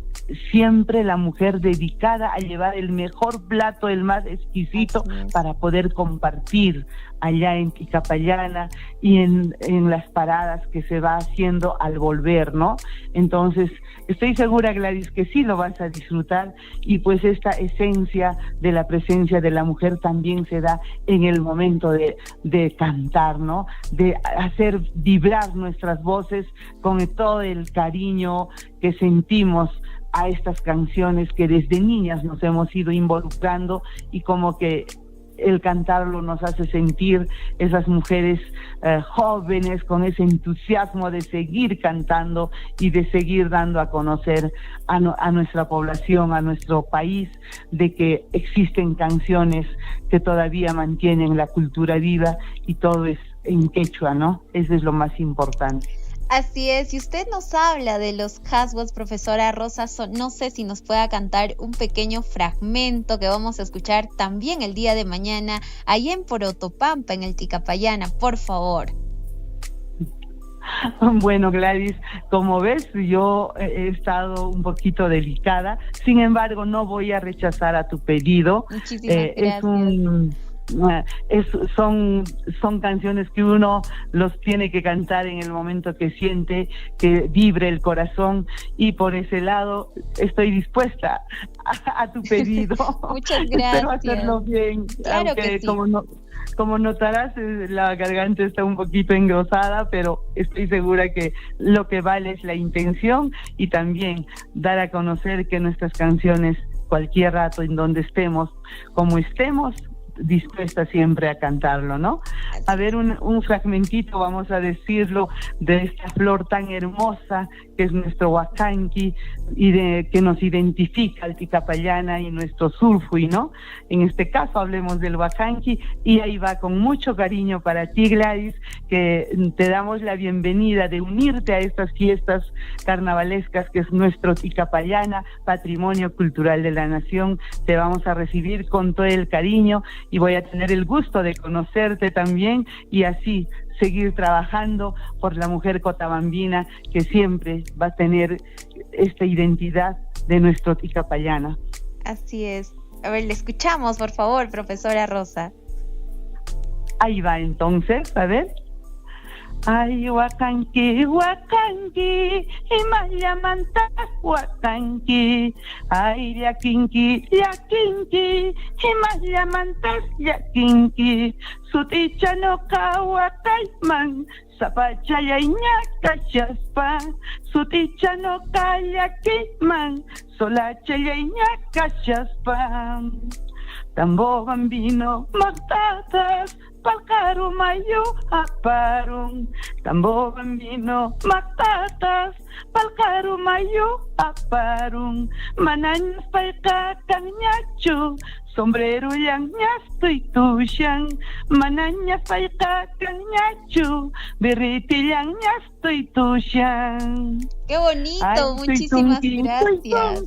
siempre la mujer dedicada a llevar el mejor plato, el más exquisito, para poder compartir allá en Ticapayana y en las paradas que se va haciendo al volver, ¿no? Entonces, estoy segura, Gladys, que sí lo vas a disfrutar, y pues esta esencia de la presencia de la mujer también se da en el momento de cantar, ¿no? De hacer vibrar nuestras voces con todo el cariño que sentimos a estas canciones que desde niñas nos hemos ido involucrando, y como que el cantarlo nos hace sentir esas mujeres jóvenes con ese entusiasmo de seguir cantando y de seguir dando a conocer a nuestra población, a nuestro país, de que existen canciones que todavía mantienen la cultura viva, y todo es en quechua, ¿no? Eso es lo más importante. Así es, y usted nos habla de los casguas, profesora Rosa, no sé si nos pueda cantar un pequeño fragmento que vamos a escuchar también el día de mañana, ahí en Porotopampa, en el Ticapayana, por favor. Bueno, Gladys, como ves, yo he estado un poquito delicada, sin embargo, no voy a rechazar a tu pedido. Muchísimas gracias. Son canciones que uno los tiene que cantar en el momento que siente que vibre el corazón, y por ese lado estoy dispuesta a tu pedido. Muchas gracias. Espero hacerlo bien, claro, aunque que sí. Como notarás, la garganta está un poquito engrosada, pero estoy segura que lo que vale es la intención, y también dar a conocer que nuestras canciones, cualquier rato en donde estemos, como estemos, dispuesta siempre a cantarlo, ¿no? A ver, un fragmentito, vamos a decirlo, de esta flor tan hermosa que es nuestro huacanqui, y que nos identifica al Ticapayana y nuestro surfui, ¿no? En este caso hablemos del huacanqui, y ahí va con mucho cariño para ti, Gladys, que te damos la bienvenida de unirte a estas fiestas carnavalescas que es nuestro Ticapayana, patrimonio cultural de la nación. Te vamos a recibir con todo el cariño, y voy a tener el gusto de conocerte también, y así seguir trabajando por la mujer cotabambina, que siempre va a tener esta identidad de nuestro Ticapayana. Así es. A ver, le escuchamos, por favor, profesora Rosa. Ahí va entonces, a ver. Ay, huacanqui, huacanqui, imayamanta huacanqui. Ay, yaquinqui, yaquinqui, imayamantas yaquinqui. Suticha no kahuacayman, zapachaya iñacachaspa. Suticha no kayaquiman, solachaya iñacachaspa. Tambo bambino, matatas, palcaru mayo aparun. Tambo bambino, matatas, palcaru mayo aparun. Manañas palca cañachu, sombrero yang ñastoy tushan. Manañas palca cañachu, berriti yang ñastoy tushan. ¡Qué bonito! Ay, muchísimas gracias.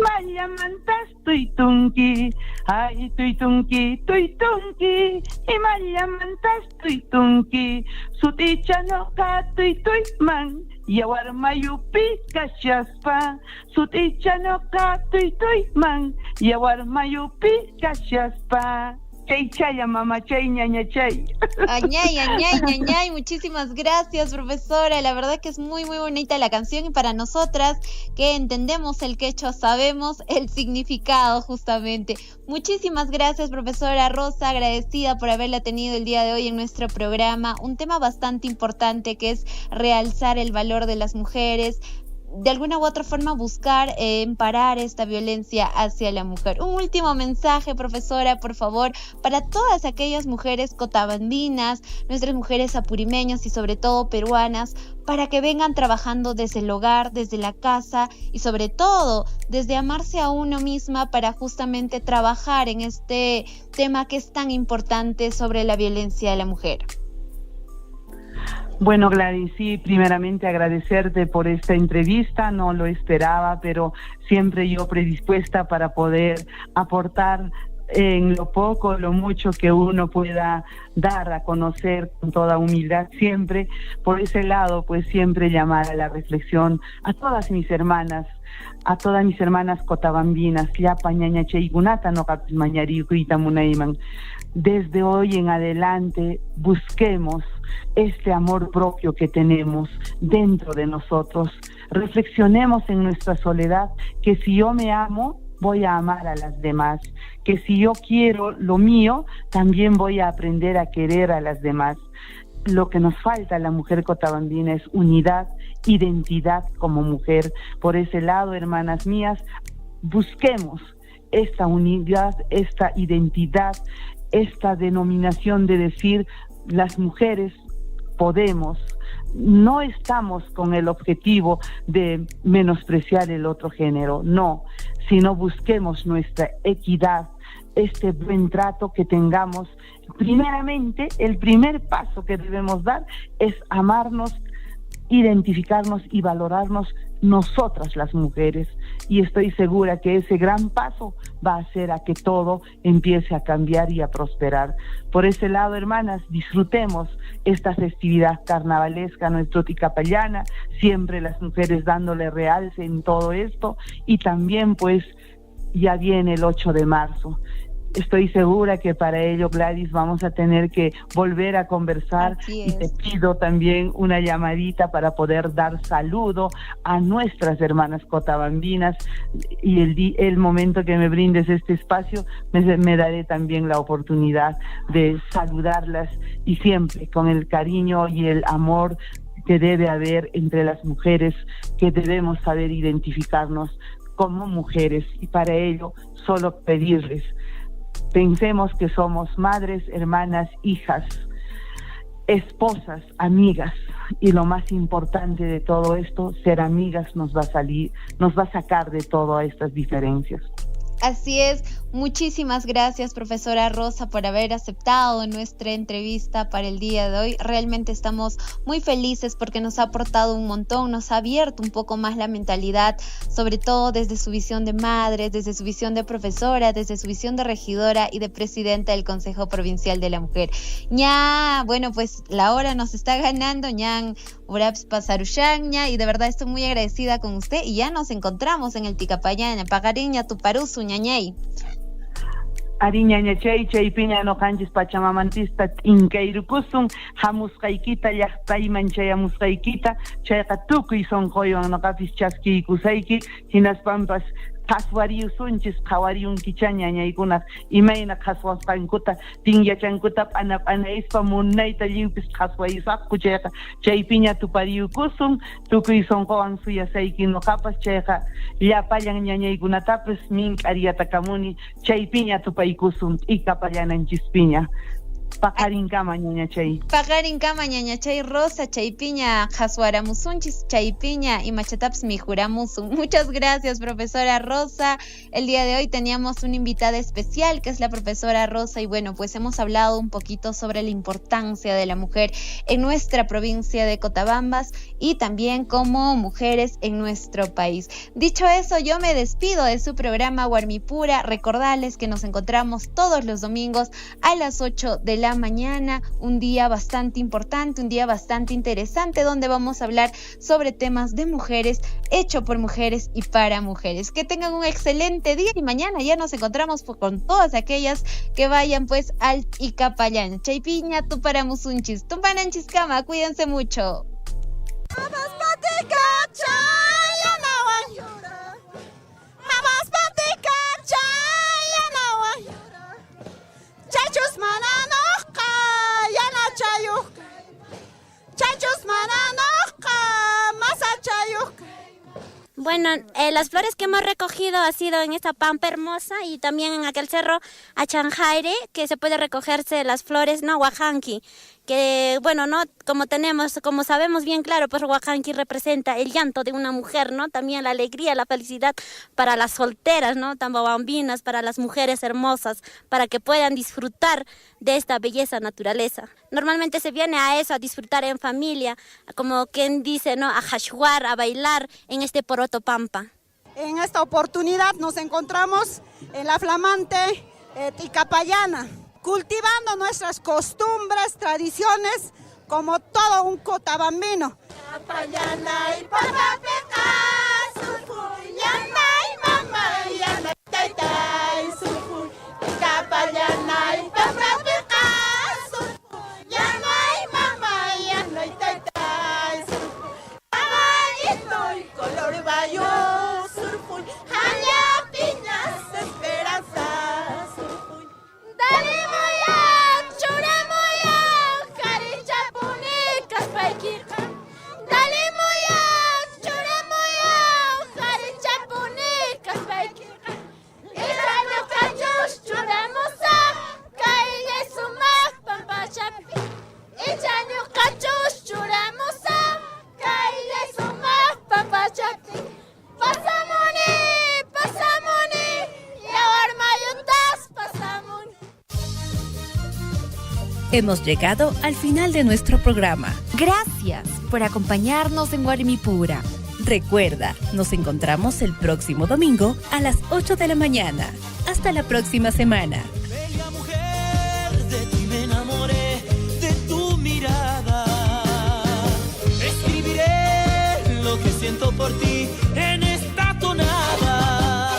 Maya mantas tuitunki, ay tuitunki, tuitunki, y maya mantas tuitunki, suticha no ka tuituitman, yawar mayupi kashaspa, suticha no ka tuituitman, yawar mayupi kashaspa. Chay chaya, mamá, chay, ñaña, chay. Añay, añay, ñañay, muchísimas gracias, profesora. La verdad que es muy, muy bonita la canción, y para nosotras que entendemos el quechua sabemos el significado justamente. Muchísimas gracias, profesora Rosa, agradecida por haberla tenido el día de hoy en nuestro programa. Un tema bastante importante que es realzar el valor de las mujeres, de alguna u otra forma buscar parar esta violencia hacia la mujer. Un último mensaje, profesora, por favor, para todas aquellas mujeres cotabandinas, nuestras mujeres apurimeñas y sobre todo peruanas, para que vengan trabajando desde el hogar, desde la casa, y sobre todo desde amarse a uno misma, para justamente trabajar en este tema que es tan importante sobre la violencia a la mujer. Bueno, Gladys, sí, primeramente agradecerte por esta entrevista, no lo esperaba, pero siempre yo predispuesta para poder aportar en lo poco, lo mucho que uno pueda dar a conocer con toda humildad, siempre por ese lado, pues siempre llamar a la reflexión a todas mis hermanas cotabambinas, llapa ñañachaykunata noqapis mañarikuyta munayman. Desde hoy en adelante busquemos este amor propio que tenemos dentro de nosotros. Reflexionemos en nuestra soledad que si yo me amo, voy a amar a las demás, que si yo quiero lo mío, también voy a aprender a querer a las demás. Lo que nos falta a la mujer cotabambina es unidad, identidad como mujer. Por ese lado, hermanas mías, busquemos esta unidad, esta identidad, esta denominación de decir las mujeres podemos. No estamos con el objetivo de menospreciar el otro género, no, sino busquemos nuestra equidad, este buen trato que tengamos. Primeramente, el primer paso que debemos dar es amarnos, identificarnos y valorarnos nosotras las mujeres, y estoy segura que ese gran paso va a hacer a que todo empiece a cambiar y a prosperar. Por ese lado, hermanas, disfrutemos esta festividad carnavalesca, nuestro Ticapayana, siempre las mujeres dándole realce en todo esto, y también pues ya viene el 8 de marzo. Estoy segura que para ello, Gladys, vamos a tener que volver a conversar, y te pido también una llamadita para poder dar saludo a nuestras hermanas cotabambinas, y el momento que me brindes este espacio me daré también la oportunidad de saludarlas, y siempre con el cariño y el amor que debe haber entre las mujeres, que debemos saber identificarnos como mujeres, y para ello solo pedirles: pensemos que somos madres, hermanas, hijas, esposas, amigas, y lo más importante de todo esto, ser amigas nos va a sacar de todas estas diferencias. Así es, muchísimas gracias, profesora Rosa, por haber aceptado nuestra entrevista para el día de hoy. Realmente estamos muy felices porque nos ha aportado un montón, nos ha abierto un poco más la mentalidad, sobre todo desde su visión de madre, desde su visión de profesora, desde su visión de regidora y de presidenta del Consejo Provincial de la Mujer. Ña, bueno, pues la hora nos está ganando, ñan, uraps pasarushan, ña, y de verdad estoy muy agradecida con usted, y ya nos encontramos en el Ticapayana, pagariña tu parusu, ñañay. Ariñañachay, chaypiña no canchis pachamamantista inkayrukusun, hamusqaykita llaqtayman chayamusqaykita, chayqa tukuy sonqoywan noqapis chaskiykusayki, hinaspampas qhaswariyusunchis qhawariyunkicha ñañaykunaq, imayna qhaswasqankuta tinyachankuta p'ana munayta lliwpis qhaswayusaqku, chayqa chaypiña tupariyukusun, tukuy sonqowan suyasayki noqapas, chayqa llapallan ñañaykunatapis mink'ariyatakamuni, chaypiña tupaykusun t'ikapallanan-chispiña. Paqarinkama ñañachay. Paqarinkama ñañachay Rosa, chaypiña qhaswaramusunchis, chaypiña y machataps mijuramusun. Muchas gracias, profesora Rosa. El día de hoy teníamos una invitada especial que es la profesora Rosa, y bueno, pues hemos hablado un poquito sobre la importancia de la mujer en nuestra provincia de Cotabambas y también como mujeres en nuestro país. Dicho eso, yo me despido de su programa Warmipura. Recordarles que nos encontramos todos los domingos a las 8 de la mañana, un día bastante importante, un día bastante interesante, donde vamos a hablar sobre temas de mujeres, hecho por mujeres y para mujeres. Que tengan un excelente día, y mañana ya nos encontramos con todas aquellas que vayan pues al Ticapayana. Chaypiña, tuparamusunchis, tumpananchiskama, cuídense mucho. Chachos mananoqa yanachayuq, chachos mananoqa masachayuq. Bueno, las flores que hemos recogido ha sido en esta pampa hermosa y también en aquel cerro Achanjaire, que se puede recogerse las flores, ¿no? Huajanqui, que bueno, ¿no? Como sabemos bien claro, pues Huajanqui representa el llanto de una mujer, ¿no? También la alegría, la felicidad para las solteras, ¿no? Tambobambinas, para las mujeres hermosas, para que puedan disfrutar de esta belleza naturaleza. Normalmente se viene a eso, a disfrutar en familia, como quien dice, ¿no? A jashuar, a bailar en este poroto pampa. En esta oportunidad nos encontramos en la flamante Ticapayana, cultivando nuestras costumbres, tradiciones, como todo un cotabambino. Ticapayana y papapeca, surfuy, yana y mamá, yana y taita y surfuy. Ticapayana y papapeca, surfuy, yana y mamá, yana y taita y surfuy. Caballito y color bayo, surfuy, haya piñas, esperanza, surfuy. Dale moya, chura moya, caricha punicas, paikija. Dale moya, chura moya, caricha punicas, paikija. Ijano cachos, chura mosa, caille suma, pampachapi. Ijano cachos, chura mosa, caille suma, pampachapi. Pasamoni, pasamoni, y ahora mayutas, pasamoni. Hemos llegado al final de nuestro programa. Gracias por acompañarnos en Guarimipura. Recuerda, nos encontramos el próximo domingo a las 8 de la mañana. Hasta la próxima semana. Bella mujer, de ti me enamoré, de tu mirada. Escribiré lo que siento por ti en esta tonada.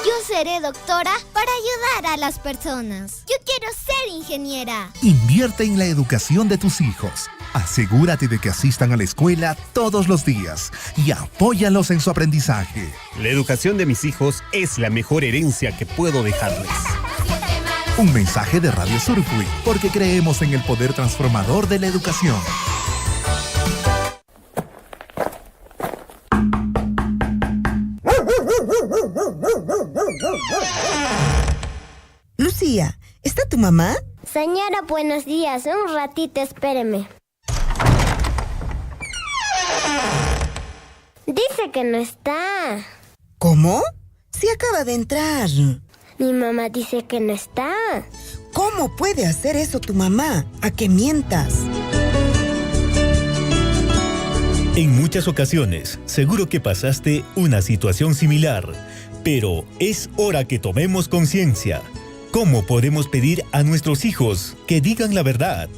Yo seré doctora para ayudar a las personas. Yo quiero ser ingeniera. Invierte en la educación de tus hijos. Asegúrate de que asistan a la escuela todos los días y apóyalos en su aprendizaje. La educación de mis hijos es la mejor herencia que puedo dejarles. Un mensaje de Radio Surfui, porque creemos en el poder transformador de la educación. Lucía, ¿está tu mamá? Señora, buenos días. Un ratito, espéreme. Dice que no está. ¿Cómo? Si acaba de entrar. Mi mamá dice que no está. ¿Cómo puede hacer eso tu mamá? ¿A que mientas? En muchas ocasiones, seguro que pasaste una situación similar, pero es hora que tomemos conciencia. ¿Cómo podemos pedir a nuestros hijos que digan la verdad,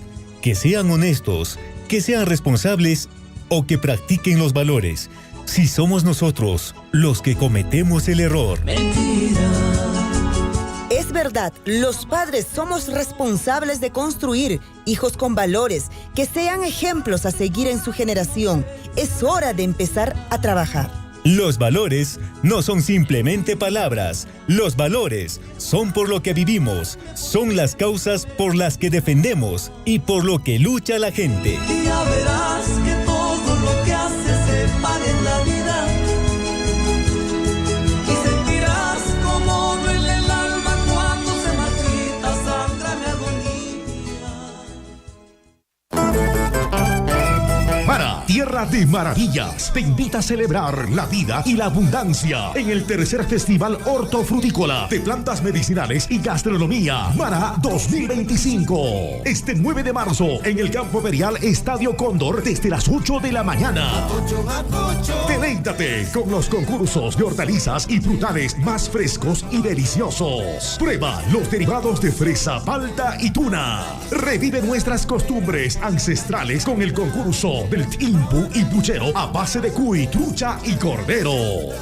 que sean honestos, que sean responsables o que practiquen los valores, si somos nosotros los que cometemos el error? Es verdad, los padres somos responsables de construir hijos con valores que sean ejemplos a seguir en su generación. Es hora de empezar a trabajar. Los valores no son simplemente palabras. Los valores son por lo que vivimos, son las causas por las que defendemos y por lo que lucha la gente. Y ya verás que todo lo que haces se paga en la vida. Y sentirás como duele el alma cuando se marchita sangra mi agonía. Mara, tierra de maravillas, te invita a celebrar la vida y la abundancia en el tercer Festival Hortofrutícola de Plantas Medicinales y Gastronomía Mara 2025. Este 9 de marzo en el Campo Ferial Estadio Cóndor desde las 8 de la mañana. Deleítate con los concursos de hortalizas y frutales más frescos y deliciosos. Prueba los derivados de fresa, palta y tuna. Revive nuestras costumbres ancestrales con el concurso del impu y puchero a base de cuy, trucha y cordero.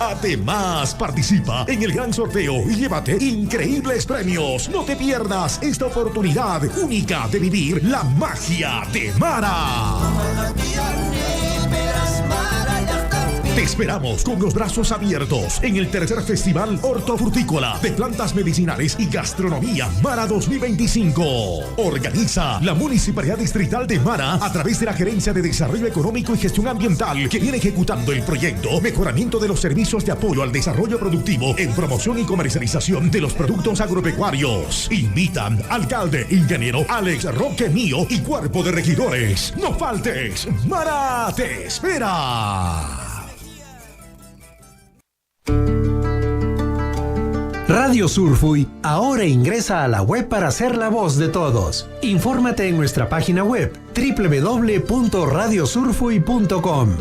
Además, participa en el gran sorteo y llévate increíbles premios. No te pierdas esta oportunidad única de vivir la magia de Mara. Te esperamos con los brazos abiertos en el tercer Festival Hortofrutícola de Plantas Medicinales y Gastronomía Mara 2025. Organiza la Municipalidad Distrital de Mara a través de la Gerencia de Desarrollo Económico y Gestión Ambiental, que viene ejecutando el proyecto Mejoramiento de los Servicios de Apoyo al Desarrollo Productivo en promoción y comercialización de los productos agropecuarios. Invitan alcalde, ingeniero Alex Roque Mío y cuerpo de regidores. No faltes, Mara te espera. Radio Surfui ahora ingresa a la web para ser la voz de todos. Infórmate en nuestra página web www.radiosurfui.com.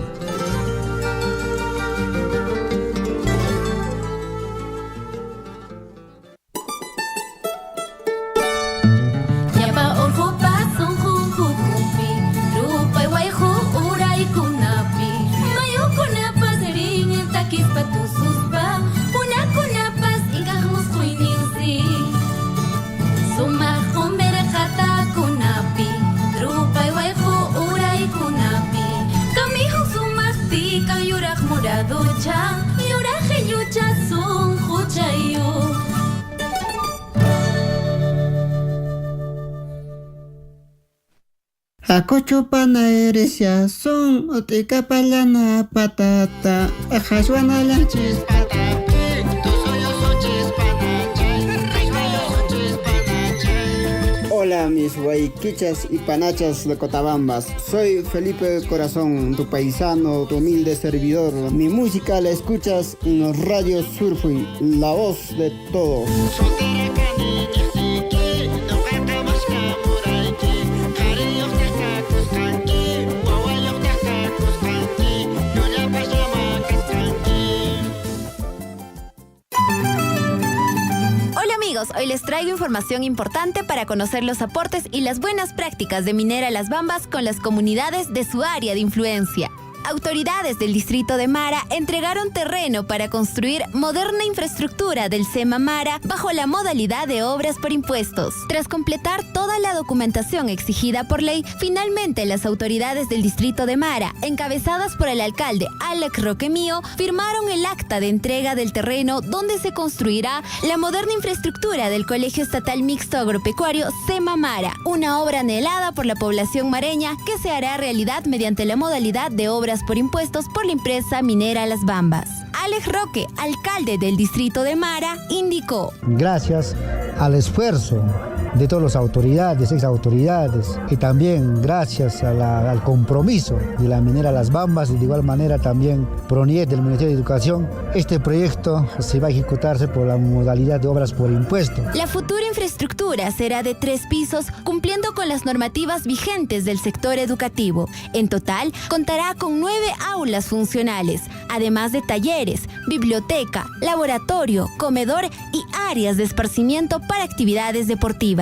Hakuchupana eresya son otika palana patata ajashwana la chispata. Hola mis guayquichas y panachas de Cotabambas, soy Felipe Corazón, tu paisano, tu humilde servidor. Mi música la escuchas en los radios Surfui, la voz de todos. Hoy les traigo información importante para conocer los aportes y las buenas prácticas de Minera Las Bambas con las comunidades de su área de influencia. Autoridades del distrito de Mara entregaron terreno para construir moderna infraestructura del SEMA Mara bajo la modalidad de obras por impuestos. Tras completar toda la documentación exigida por ley, finalmente las autoridades del distrito de Mara, encabezadas por el alcalde Alex Roquemío, firmaron el acta de entrega del terreno donde se construirá la moderna infraestructura del Colegio Estatal Mixto Agropecuario SEMA Mara, una obra anhelada por la población mareña que se hará realidad mediante la modalidad de obras por impuestos por la empresa Minera Las Bambas. Alex Roque, alcalde del distrito de Mara, indicó: gracias al esfuerzo de todas las autoridades, exautoridades, y también gracias al compromiso de la Minera Las Bambas y de igual manera también PRONIET del Ministerio de Educación, este proyecto se va a ejecutarse por la modalidad de obras por impuesto. La futura infraestructura será de 3 pisos, cumpliendo con las normativas vigentes del sector educativo. En total, contará con 9 aulas funcionales, además de talleres, biblioteca, laboratorio, comedor y áreas de esparcimiento para actividades deportivas.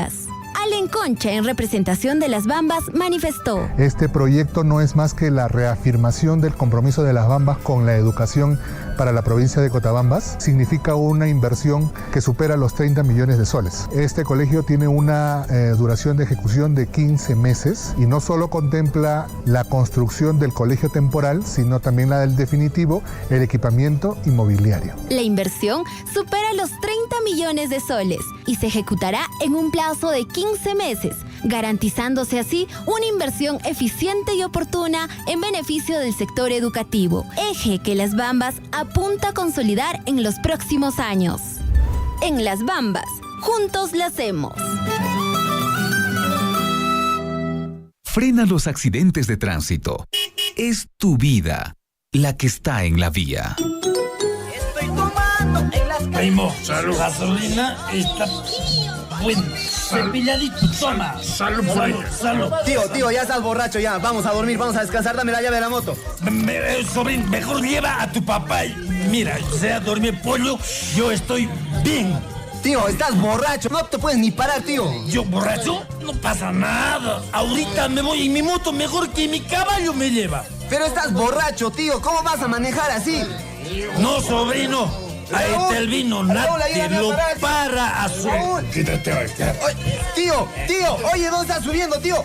Allen Concha, en representación de Las Bambas, manifestó: este proyecto no es más que la reafirmación del compromiso de Las Bambas con la educación para la provincia de Cotabambas. Significa una inversión que supera los 30 millones de soles. Este colegio tiene una duración de ejecución de 15 meses y no solo contempla la construcción del colegio temporal, sino también la del definitivo, el equipamiento inmobiliario. La inversión supera los 30 millones de soles y se ejecutará en un plazo de 15 meses, garantizándose así una inversión eficiente y oportuna en beneficio del sector educativo, eje que Las Bambas apunta a consolidar en los próximos años. En Las Bambas, juntos la hacemos. Frena los accidentes de tránsito. Es tu vida la que está en la vía. Estoy tomando en las Primo, salud. Gasolina está bueno, cepilladito, toma. Salud, salud. Tío, ya estás borracho, ya. Vamos a dormir, vamos a descansar, dame la llave de la moto. Sobrín, mejor lleva a tu papá y mira, sea dormir pollo, yo estoy bien. Tío, estás borracho, no te puedes ni parar, tío. ¿Yo borracho? No pasa nada. Ahorita me voy en mi moto mejor que mi caballo me lleva. Pero estás borracho, tío, ¿cómo vas a manejar así? No, sobrino. Ahí está el vino, nadie lo para a su... Quítate, tío, oye, ¿dónde estás subiendo, tío?